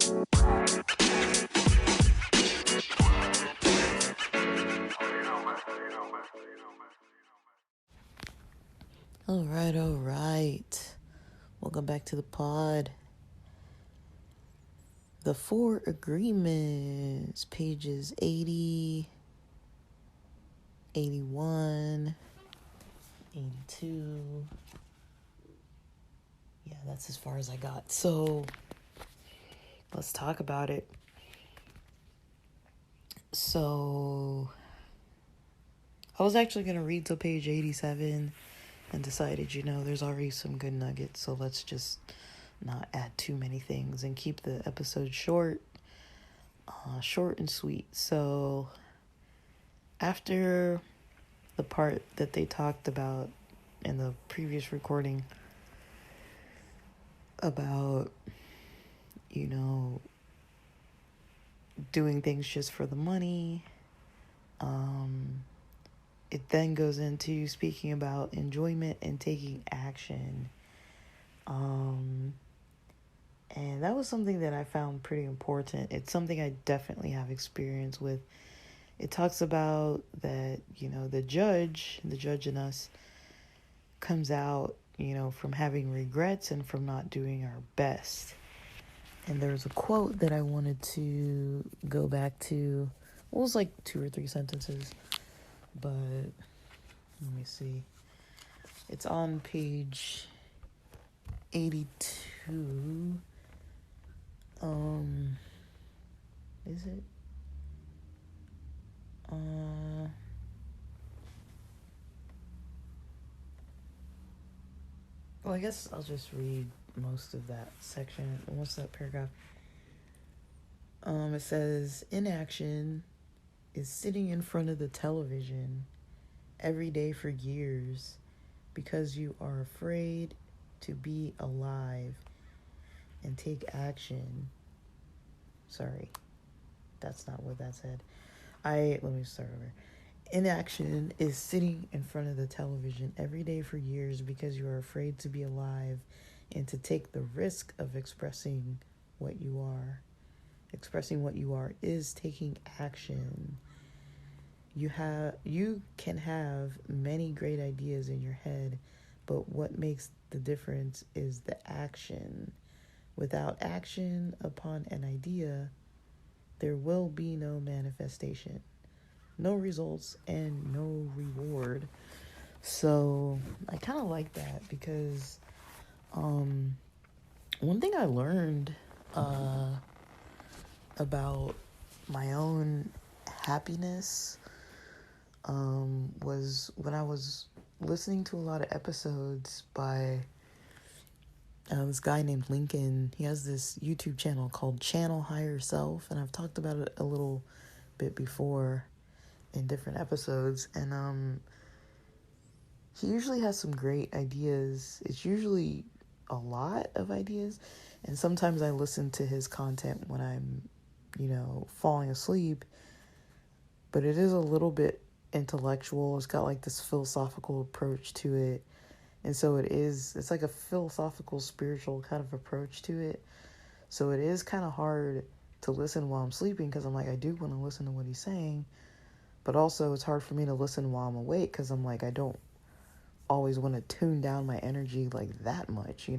All right, all right. Welcome back to the pod. The Four Agreements, pages 80, 81, 82. Yeah, that's as far as I got. So let's talk about it. So I was actually going to read till page 87 and decided, there's already some good nuggets. So let's just not add too many things and keep the episode short and sweet. So after the part that they talked about in the previous recording about, doing things just for the money, it then goes into speaking about enjoyment and taking action. And that was something that I found pretty important. It's something I definitely have experience with. It talks about that, the judge in us comes out, from having regrets and from not doing our best. And there's a quote that I wanted to go back to. It was like 2 or 3 sentences, but let me see. It's on page 82. Is it? Well, I guess I'll just read most of that section, most of that paragraph. It says, inaction is sitting in front of the television every day for years because you are afraid to be alive and take action. Sorry, that's not what that said. Let me start over. Inaction is sitting in front of the television every day for years because you are afraid to be alive and to take the risk of expressing what you are. Expressing what you are is taking action. You can have many great ideas in your head, but what makes the difference is the action. Without action upon an idea, there will be no manifestation, no results, and no reward. So I kind of like that because one thing I learned about my own happiness was when I was listening to a lot of episodes by this guy named Lincoln. He has this YouTube channel called Channel Higher Self, and I've talked about it a little bit before in different episodes. And he usually has some great ideas. It's usually a lot of ideas, and sometimes I listen to his content when I'm, falling asleep. But it is a little bit intellectual. It's got like this philosophical approach to it. And so it's like a philosophical, spiritual kind of approach to it. So it is kind of hard to listen while I'm sleeping because I'm like, I do want to listen to what he's saying. But also it's hard for me to listen while I'm awake because I'm like, I don't always want to tune down my energy like that much,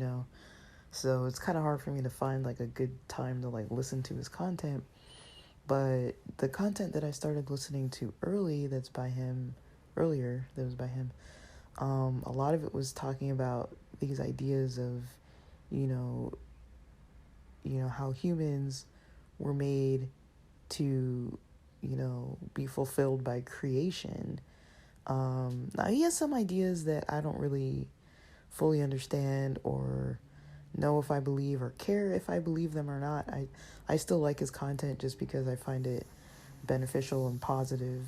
So it's kind of hard for me to find like a good time to like listen to his content. But the content that I started listening to earlier, that was by him, a lot of it was talking about these ideas of, how humans were made to, be fulfilled by creation. Now he has some ideas that I don't really fully understand or know if I believe or care if I believe them or not. I still like his content just because I find it beneficial and positive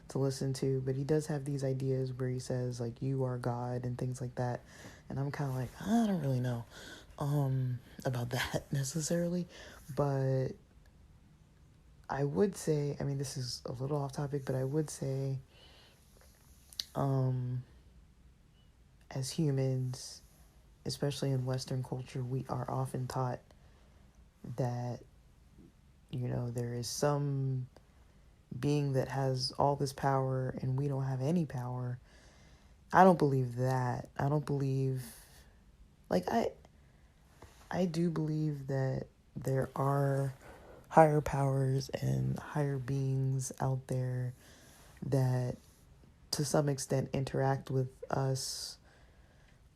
to listen to. But he does have these ideas where he says like you are God and things like that, and I'm kind of like, I don't really know about that necessarily. But I would say, I mean, this is a little off topic, but I would say as humans, especially in Western culture, we are often taught that there is some being that has all this power and we don't have any power. I don't believe that. I don't believe, like, I do believe that there are higher powers and higher beings out there that to some extent interact with us,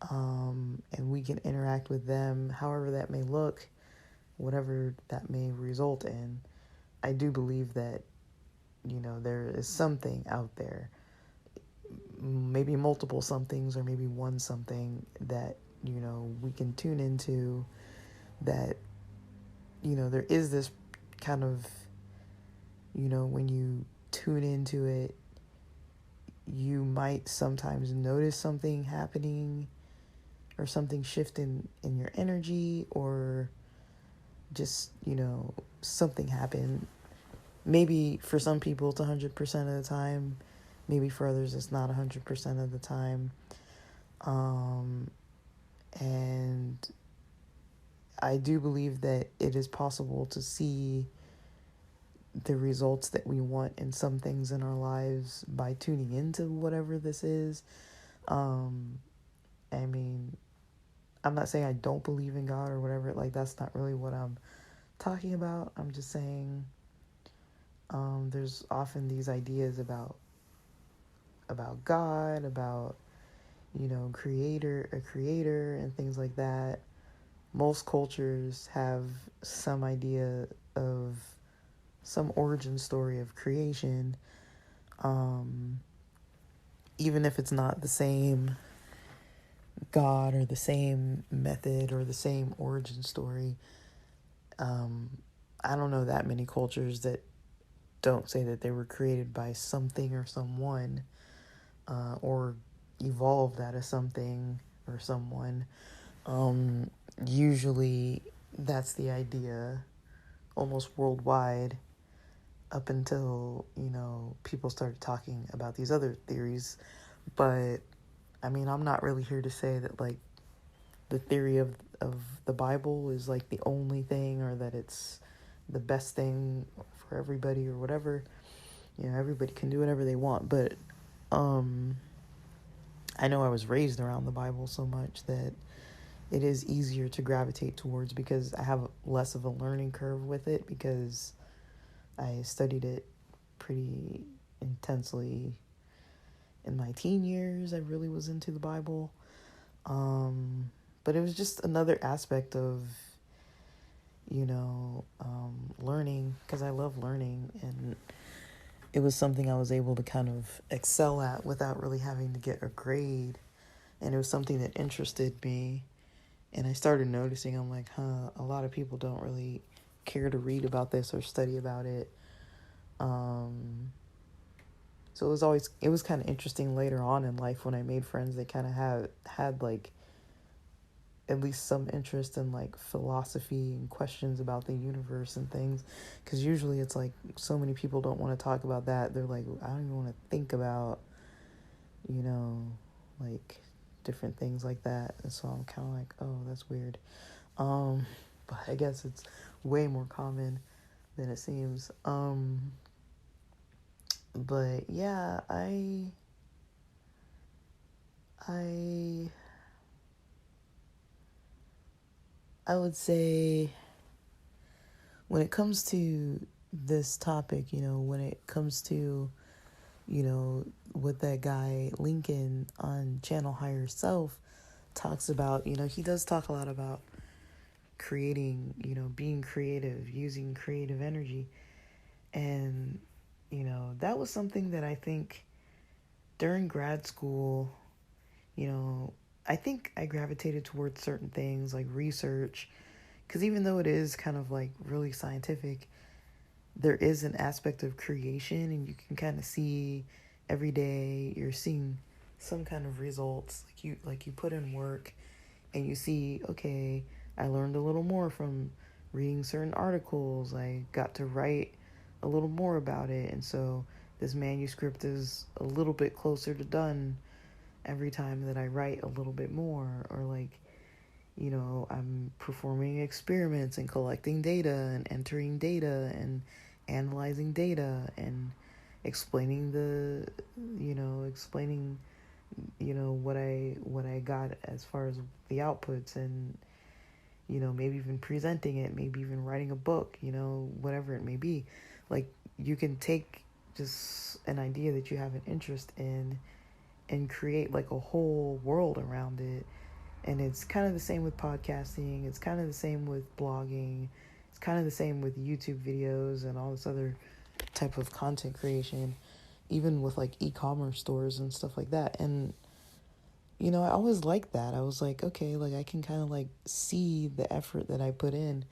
and we can interact with them however that may look, whatever that may result in. I do believe that, there is something out there, maybe multiple somethings or maybe one something that, we can tune into, that, there is this kind of, when you tune into it, you might sometimes notice something happening or something shifting in your energy, or just, something happen. Maybe for some people it's 100% of the time. Maybe for others it's not 100% of the time. And I do believe that it is possible to see the results that we want in some things in our lives by tuning into whatever this is. I mean, I'm not saying I don't believe in God or whatever. Like, that's not really what I'm talking about. I'm just saying, there's often these ideas about God, about, a creator and things like that. Most cultures have some idea of some origin story of creation, even if it's not the same God or the same method or the same origin story. I don't know that many cultures that don't say that they were created by something or someone, or evolved out of something or someone. Usually that's the idea almost worldwide, up until, people started talking about these other theories. But I mean, I'm not really here to say that, like, the theory of the Bible is like the only thing, or that it's the best thing for everybody or whatever. Everybody can do whatever they want, but I know I was raised around the Bible so much that it is easier to gravitate towards, because I have less of a learning curve with it, because I studied it pretty intensely in my teen years. I really was into the Bible. But it was just another aspect of, learning, because I love learning, and it was something I was able to kind of excel at without really having to get a grade. And it was something that interested me. And I started noticing, I'm like, a lot of people don't really care to read about this or study about it. So it was kind of interesting later on in life when I made friends that kind of had like at least some interest in like philosophy and questions about the universe and things. Because usually it's like so many people don't want to talk about that. They're like, I don't even want to think about, like different things like that. And so I'm kind of like, oh, that's weird. But I guess it's way more common than it seems. But yeah, I would say when it comes to this topic, when it comes to, what that guy Lincoln on Channel Higher Self talks about, he does talk a lot about creating, being creative, using creative energy. And, that was something that I think during grad school, I think I gravitated towards certain things like research, because even though it is kind of like really scientific, there is an aspect of creation, and you can kind of see every day you're seeing some kind of results. Like you put in work, and you see, okay, I learned a little more from reading certain articles. I got to write a little more about it, and so this manuscript is a little bit closer to done every time that I write a little bit more. Or like, I'm performing experiments and collecting data and entering data and analyzing data and explaining explaining, what I got as far as the outputs, and, maybe even presenting it, maybe even writing a book, whatever it may be. Like, you can take just an idea that you have an interest in and create like a whole world around it. And it's kind of the same with podcasting. It's kind of the same with blogging. It's kind of the same with YouTube videos and all this other type of content creation, even with like e-commerce stores and stuff like that. And, I always liked that. I was like, okay, like I can kind of like see the effort that I put in,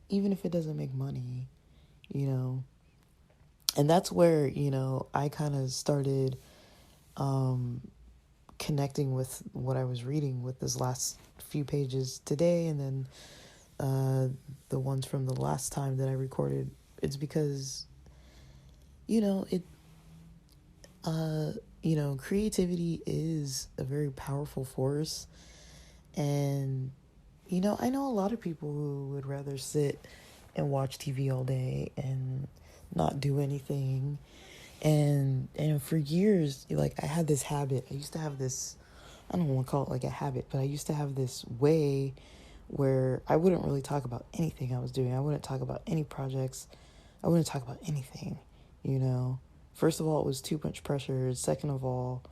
even if it doesn't make money, you know. And that's where, I kind of started connecting with what I was reading with this last few pages today, and then the ones from the last time that I recorded. It's because, it creativity is a very powerful force. And, I know a lot of people who would rather sit and watch TV all day and not do anything. And for years, like, I had this habit. I used to have this, I don't want to call it like a habit, but I used to have this way where I wouldn't really talk about anything I was doing. I wouldn't talk about any projects. I wouldn't talk about anything, you know. First of all, it was too much pressure. Second of all,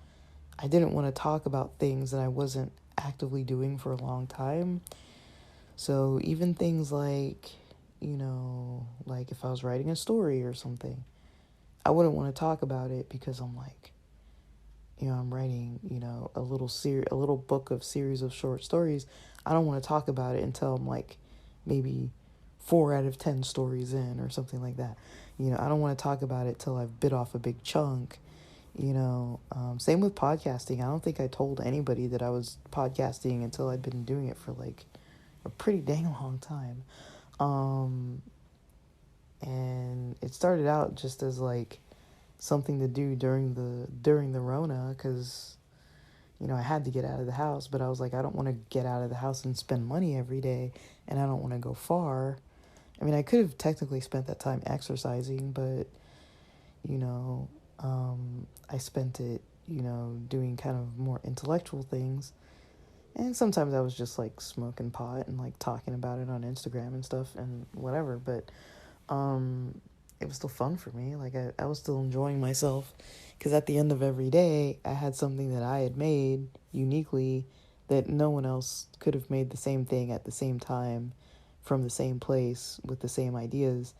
I didn't want to talk about things that I wasn't actively doing for a long time. So even things like, like if I was writing a story or something, I wouldn't want to talk about it because I'm like, I'm writing, a little book of series of short stories. I don't want to talk about it until I'm like maybe 4 out of 10 stories in or something like that. I don't want to talk about it till I've bit off a big chunk. Same with podcasting. I don't think I told anybody that I was podcasting until I'd been doing it for like a pretty dang long time. And it started out just as like something to do during the Rona, because I had to get out of the house, but I was like, I don't want to get out of the house and spend money every day, and I don't want to go far. I mean, I could have technically spent that time exercising, but I spent it doing kind of more intellectual things. And sometimes I was just like smoking pot and like talking about it on Instagram and stuff and whatever, but it was still fun for me. Like, I was still enjoying myself, because at the end of every day, I had something that I had made uniquely that no one else could have made the same thing at the same time from the same place with the same ideas,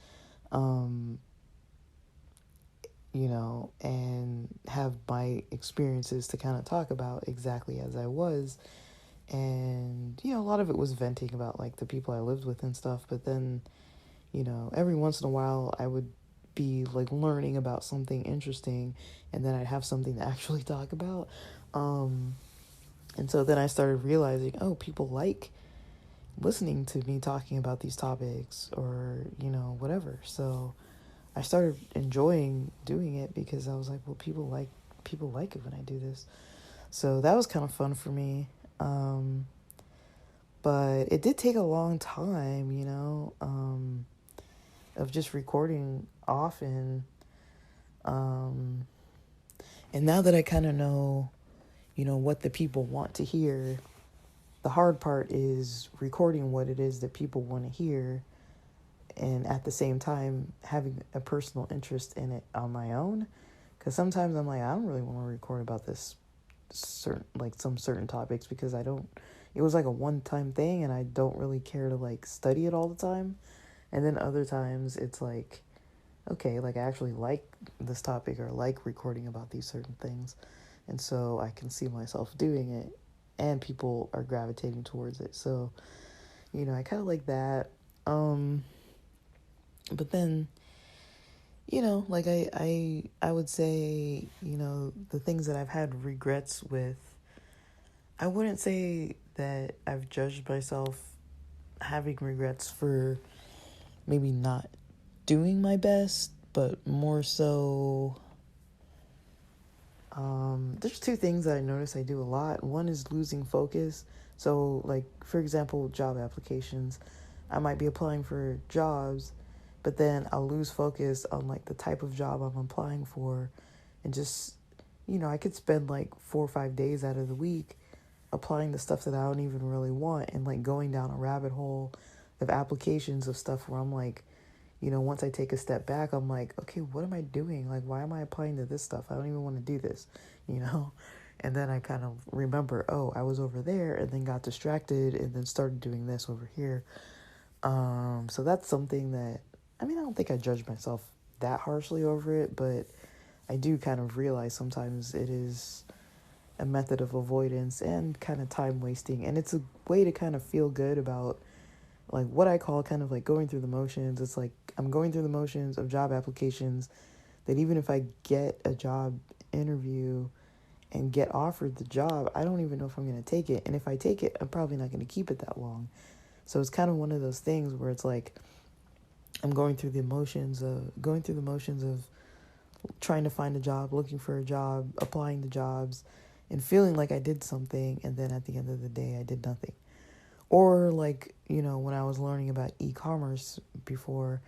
and have my experiences to kind of talk about exactly as I was. And, a lot of it was venting about like the people I lived with and stuff, but then every once in a while I would be like learning about something interesting, and then I'd have something to actually talk about. And so then I started realizing, oh, people like listening to me talking about these topics, or, whatever. So I started enjoying doing it, because I was like, well, people like it when I do this. So that was kind of fun for me. But it did take a long time, of just recording often. And now that I kind of know, what the people want to hear, the hard part is recording what it is that people want to hear, and at the same time having a personal interest in it on my own. Because sometimes I'm like, I don't really want to record about this some certain topics, because it was like a one-time thing, and I don't really care to like study it all the time. And then other times it's like, okay, like I actually like this topic, or like recording about these certain things. And so I can see myself doing it, and people are gravitating towards it. So, I kind of like that. But then, like I would say, the things that I've had regrets with, I wouldn't say that I've judged myself having regrets for maybe not doing my best, but more so There's two things that I notice I do a lot. One is losing focus. So, like, for example, job applications. I might be applying for jobs, but then I'll lose focus on, like, the type of job I'm applying for. And just, I could spend, like, 4 or 5 days out of the week applying the stuff that I don't even really want and, like, going down a rabbit hole of applications of stuff where I'm like, once I take a step back, I'm like, okay, what am I doing? Like, why am I applying to this stuff? I don't even want to do this, you know? And then I kind of remember, oh, I was over there and then got distracted and then started doing this over here. So that's something that, I mean, I don't think I judge myself that harshly over it, but I do kind of realize sometimes it is a method of avoidance and kind of time wasting. And it's a way to kind of feel good about like what I call kind of like going through the motions. It's like I'm going through the motions of job applications that even if I get a job interview and get offered the job, I don't even know if I'm going to take it. And if I take it, I'm probably not going to keep it that long. So it's kind of one of those things where it's like I'm going through the motions of trying to find a job, looking for a job, applying to jobs, and feeling like I did something, and then at the end of the day, I did nothing. Or like, when I was learning about e-commerce before,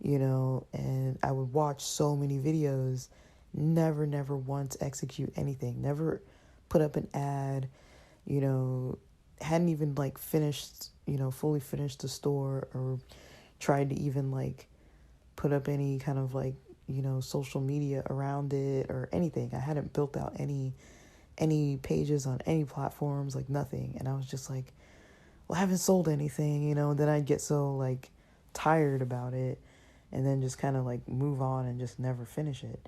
and I would watch so many videos, never once execute anything, never put up an ad, hadn't even like finished, fully finished the store or tried to even like put up any kind of like, social media around it or anything. I hadn't built out any pages on any platforms, like nothing. And I was just like, well, I haven't sold anything, and then I'd get so like tired about it and then just kind of like move on and just never finish it.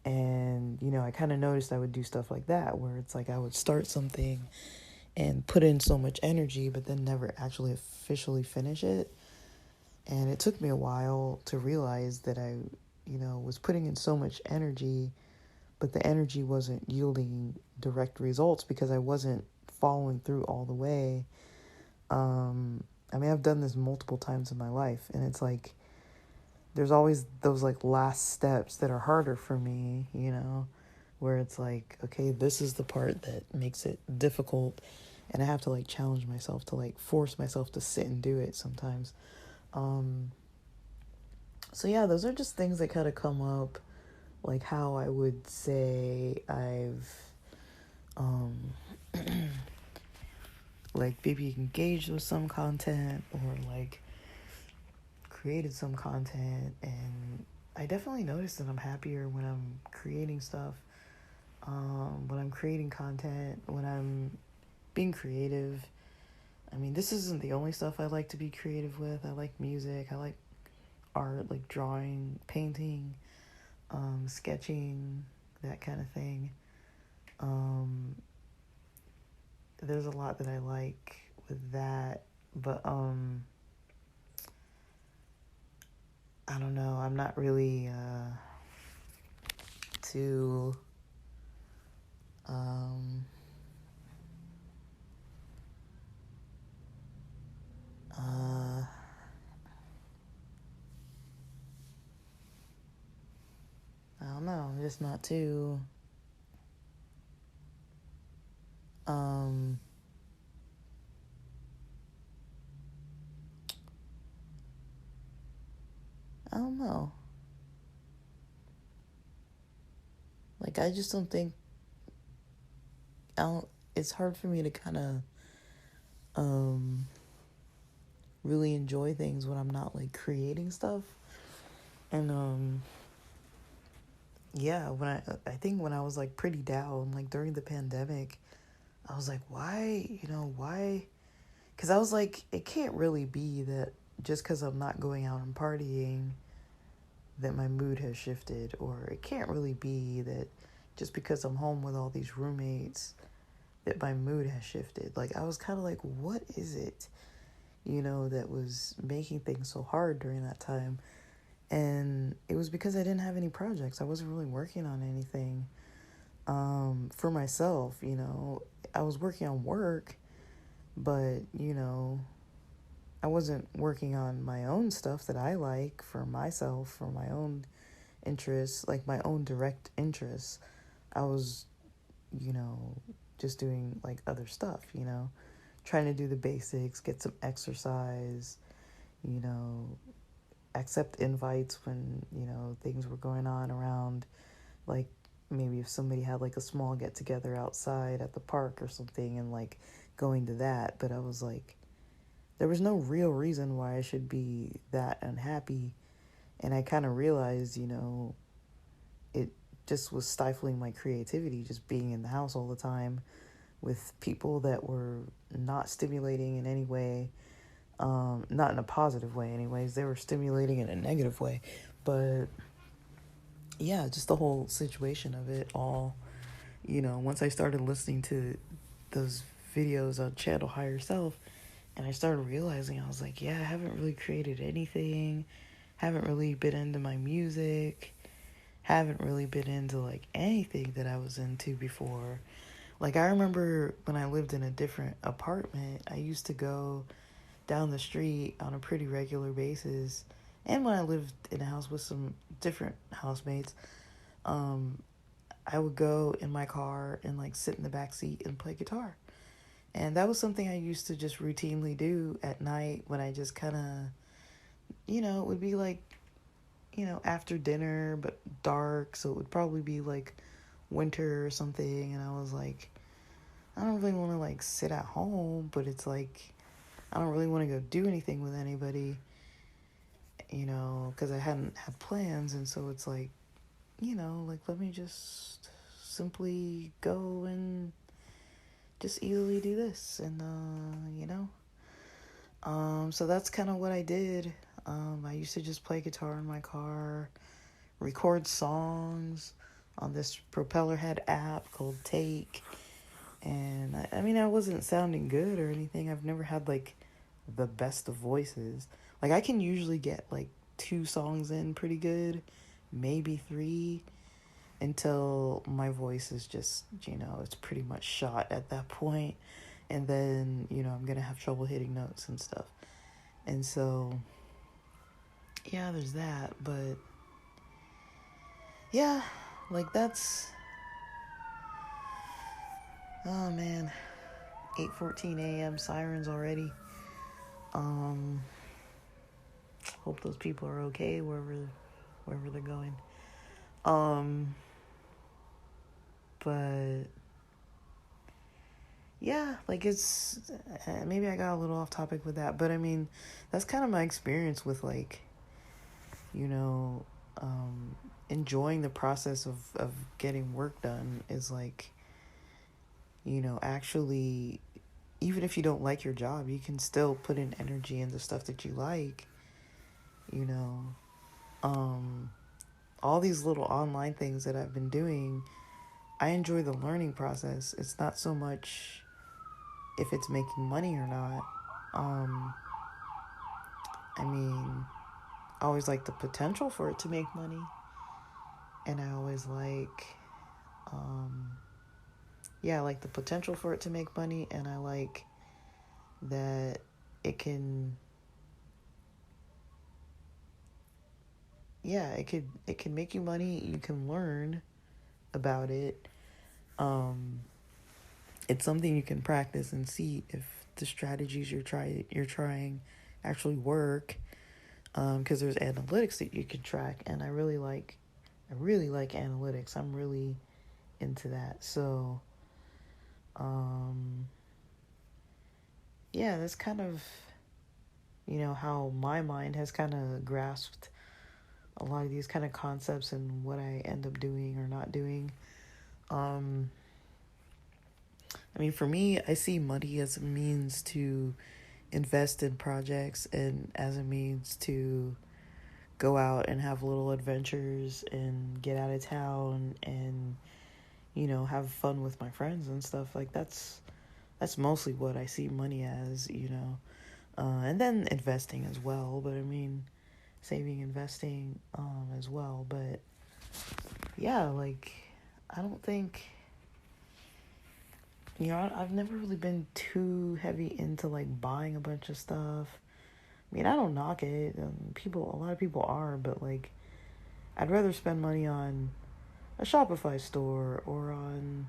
And, I kind of noticed I would do stuff like that where it's like I would start something and put in so much energy, but then never actually officially finish it. And it took me a while to realize that I, was putting in so much energy, but the energy wasn't yielding direct results because I wasn't following through all the way. I mean, I've done this multiple times in my life, and it's like there's always those like last steps that are harder for me, where it's like, okay, this is the part that makes it difficult, and I have to like challenge myself to like force myself to sit and do it sometimes. So yeah, those are just things that kind of come up, like how I would say I've like maybe engaged with some content or like created some content, and I definitely notice that I'm happier when I'm creating stuff, when I'm creating content, when I'm being creative. I mean, this isn't the only stuff I like to be creative with. I like music, I like art, like drawing, painting, sketching, that kind of thing. There's a lot that I like with that, but I don't know. I'm not really too uh I don't know. I'm just not too um I don't know. Like I just don't think I don't it's hard for me to kind of um really enjoy things when I'm not like creating stuff. And yeah, I think when I was like pretty down, like during the pandemic, I was like, why? Because I was like, it can't really be that just because I'm not going out and partying that my mood has shifted, or it can't really be that just because I'm home with all these roommates that my mood has shifted. Like I was kind of like, what is it, that was making things so hard during that time? And it was because I didn't have any projects. I wasn't really working on anything for myself, I was working on work, but, I wasn't working on my own stuff that I like for myself, for my own interests, like my own direct interests. I was, you know, just doing like other stuff, you know, trying to do the basics, get some exercise, you know, accept invites when, you know, things were going on around, like maybe if somebody had like a small get together outside at the park or something, and like going to that. But I was like, there was no real reason why I should be that unhappy. And I kind of realized, you know, it just was stifling my creativity, just being in the house all the time with people that were not stimulating in any way. Not in a positive way, anyways. They were stimulating in a negative way. But yeah, just the whole situation of it all, you know, once I started listening to those videos on Channel Higher Self, and I started realizing, I was like, yeah, I haven't really created anything, haven't really been into my music, haven't really been into like anything that I was into before. Like, I remember when I lived in a different apartment, I used to go down the street on a pretty regular basis. And when I lived in a house with some different housemates, um, I would go in my car and like sit in the back seat and play guitar. And that was something I used to just routinely do at night when I just kind of, you know, it would be like, you know, after dinner, but dark. So it would probably be like winter or something. And I was like, I don't really want to like sit at home, but it's like, I don't really want to go do anything with anybody, you know, because I hadn't had plans. And so it's like, you know, like, let me just simply go and just easily do this. And, you know, so that's kind of what I did. I used to just play guitar in my car, record songs on this Propellerhead app called Take. And I mean, I wasn't sounding good or anything. I've never had like the best of voices. Like, I can usually get like 2 songs in pretty good, maybe 3, until my voice is just, you know, it's pretty much shot at that point. And then, you know, I'm gonna have trouble hitting notes and stuff. And so, yeah, there's that. But yeah, like, that's, oh man, 8:14 a.m. sirens already. Hope those people are okay wherever they're going. But yeah, like, it's, maybe I got a little off topic with that, but I mean, that's kind of my experience with, like, you know, enjoying the process of getting work done is like, you know, actually, even if you don't like your job, you can still put in energy into stuff that you like, you know. All these little online things that I've been doing, I enjoy the learning process. It's not so much if it's making money or not. I mean, I always like the potential for it to make money. And I always like, yeah, I like the potential for it to make money. And I like that it can, yeah, it can make you money. You can learn about it. It's something you can practice and see if the strategies you're trying actually work. Because there's analytics that you can track, and I really like analytics. I'm really into that. So, yeah, that's kind of, you know, how my mind has kind of grasped a lot of these kind of concepts and what I end up doing or not doing. I mean, for me, I see money as a means to invest in projects and as a means to go out and have little adventures and get out of town and, you know, have fun with my friends and stuff. Like, that's mostly what I see money as, you know. And then investing as well, but I mean, saving, investing, as well. But yeah, like, I don't think, you know, I've never really been too heavy into like buying a bunch of stuff. I mean, I don't knock it. A lot of people are, but like, I'd rather spend money on a Shopify store or on,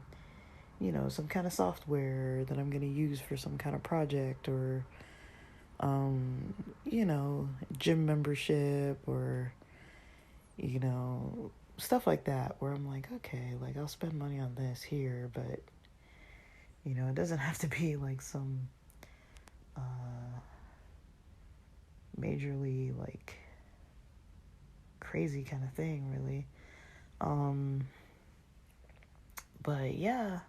some kind of software that I'm going to use for some kind of project, or, um, gym membership, or, stuff like that, where I'm like, okay, like I'll spend money on this here, but, it doesn't have to be like some majorly like crazy kind of thing, really. But yeah,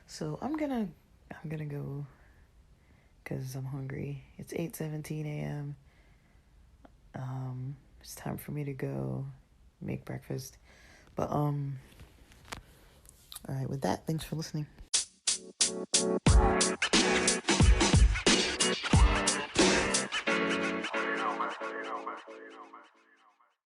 so I'm gonna go because I'm hungry. It's 8:17 a.m. It's time for me to go make breakfast. But all right, with that, thanks for listening.